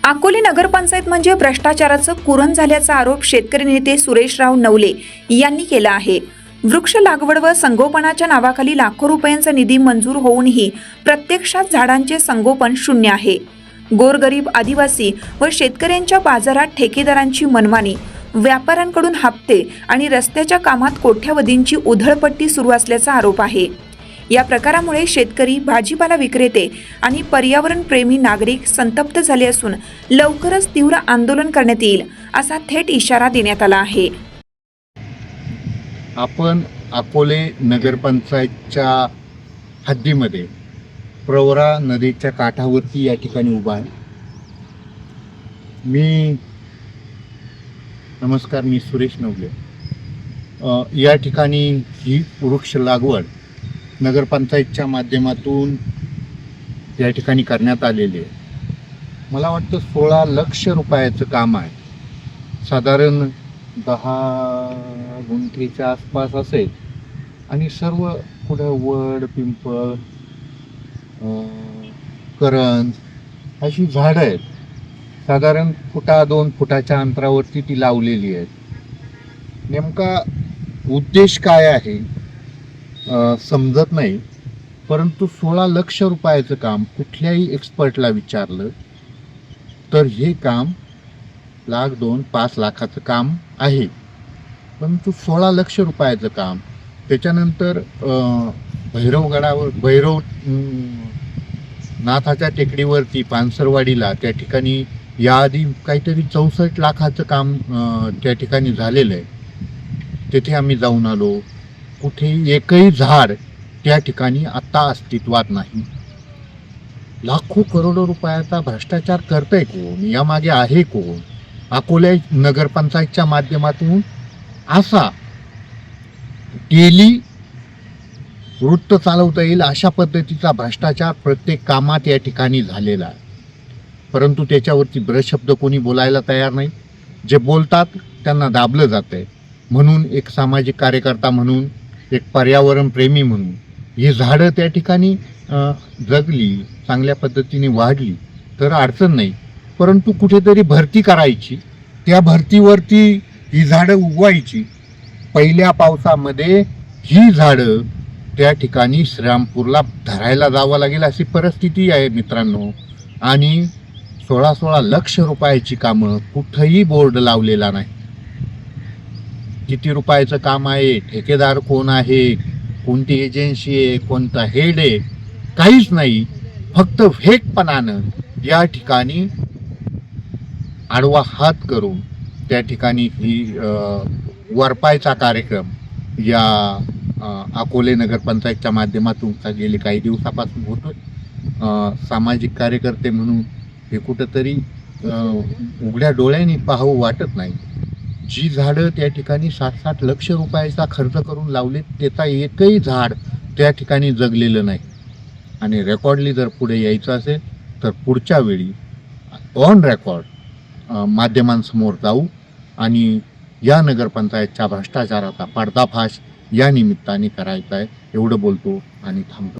अकोले नगरपंचायत म्हणजे भ्रष्टाचाराचं कुरण झाल्याचा आरोप शेतकरी नेते सुरेशराव नवले यांनी केला आहे। वृक्ष लागवड व संगोपनाच्या नावाखाली लाखो रुपयांचा निधी मंजूर होऊनही प्रत्यक्षात झाडांचे संगोपन शून्य आहे। गोरगरीब आदिवासी व शेतकऱ्यांच्या बाजारात ठेकेदारांची मनमानी, व्यापाऱ्यांकडून हप्ते आणि रस्त्याच्या कामात कोट्यवधींची उधळपट्टी सुरू असल्याचा आरोप आहे। या प्रकारामुळे शेतकरी, भाजीपाला विक्रेते आणि पर्यावरण प्रेमी नागरिक संतप्त झाले असून लवकरच तीव्र आंदोलन करण्यात येईल असा थेट इशारा देण्यात आला आहे। आपण अकोले नगरपंचायतच्या हद्दीमध्ये प्रवरा नदीच्या काठावरती या ठिकाणी उभा आहे। नमस्कार, मी सुरेश नवले। या ठिकाणी ही वृक्ष लागवड नगरपंचायतच्या माध्यमातून या ठिकाणी करण्यात आलेली आहे। मला वाटतं 16 लाख रुपयाचं काम आहे। साधारण 10 गुंठेच्या आसपास असेल आणि सर्व पुढे वड, पिंपळ, करंज अशी झाडं आहेत। साधारण 1-2 फुटाच्या अंतरावरती ती लावलेली आहेत। नेमका उद्देश काय आहे समजत नाही, परंतु 16 लाख रुपयाचं काम कुठल्याही एक्सपर्टला विचारलं तर हे काम 1-2-5 लाखाचं काम आहे, परंतु 16 लाख रुपयाचं काम। त्याच्यानंतर भैरव नाथाच्या टेकडीवरती पानसरवाडीला त्या ठिकाणी याआधी काहीतरी 64 लाखाचं काम त्या ठिकाणी झालेलं आहे। तेथे आम्ही जाऊन आलो, कुठेही एकही झाड त्या ठिकाणी आता अस्तित्वात नाही। लाखो करोडो रुपयाचा भ्रष्टाचार करतंय कोण, यामागे आहे कोण? अकोले नगरपंचायतच्या माध्यमातून असा डेली वृत्त चालवता येईल अशा पद्धतीचा भ्रष्टाचार प्रत्येक कामात या ठिकाणी झालेला आहे, परंतु त्याच्यावरती ब्रशब्द कोणी बोलायला तयार नाही। जे बोलतात त्यांना दाबलं जातंय। म्हणून एक सामाजिक कार्यकर्ता म्हणून, एक पर्यावरण प्रेमी म्हणून ही झाडं त्या ठिकाणी जगली, चांगल्या पद्धतीने वाढली तर अडचण नाही, परंतु कुठेतरी भरती करायची, त्या भरतीवरती ही झाडं उगवायची। पहिल्या पावसामध्ये ही झाडं त्या ठिकाणी श्रीरामपूरला धरायला जावं लागेल अशी परिस्थिती आहे मित्रांनो। आणि 16 लाख रुपयाची कामं, कुठंही बोर्ड लावलेला नाही। किती रुपयाचं काम आहे, ठेकेदार कोण आहे, कोणती एजन्सी आहे, कोणता हेड आहे, काहीच नाही। फक्त फेकपणानं या ठिकाणी आडवा हात करून त्या ठिकाणी ही वरपायचा कार्यक्रम या अकोले नगरपंचायतच्या माध्यमातून गेले काही दिवसापासून होतो। सामाजिक कार्यकर्ते म्हणून हे कुठंतरी उघड्या डोळ्यांनी पाहावं वाटत नाही। जी झाडं त्या ठिकाणी 7-7 लाख रुपयाचा खर्च करून लावले, त्याचा एकही झाड त्या ठिकाणी जगलेलं नाही। आणि रेकॉर्डली जर पुढे यायचं असेल तर पुढच्या वेळी ऑन रेकॉर्ड माध्यमांसमोर जाऊ आणि या नगरपंचायतच्या भ्रष्टाचाराचा पर्दाफाश या निमित्ताने करायचा आहे। एवढं बोलतो आणि थांबतो।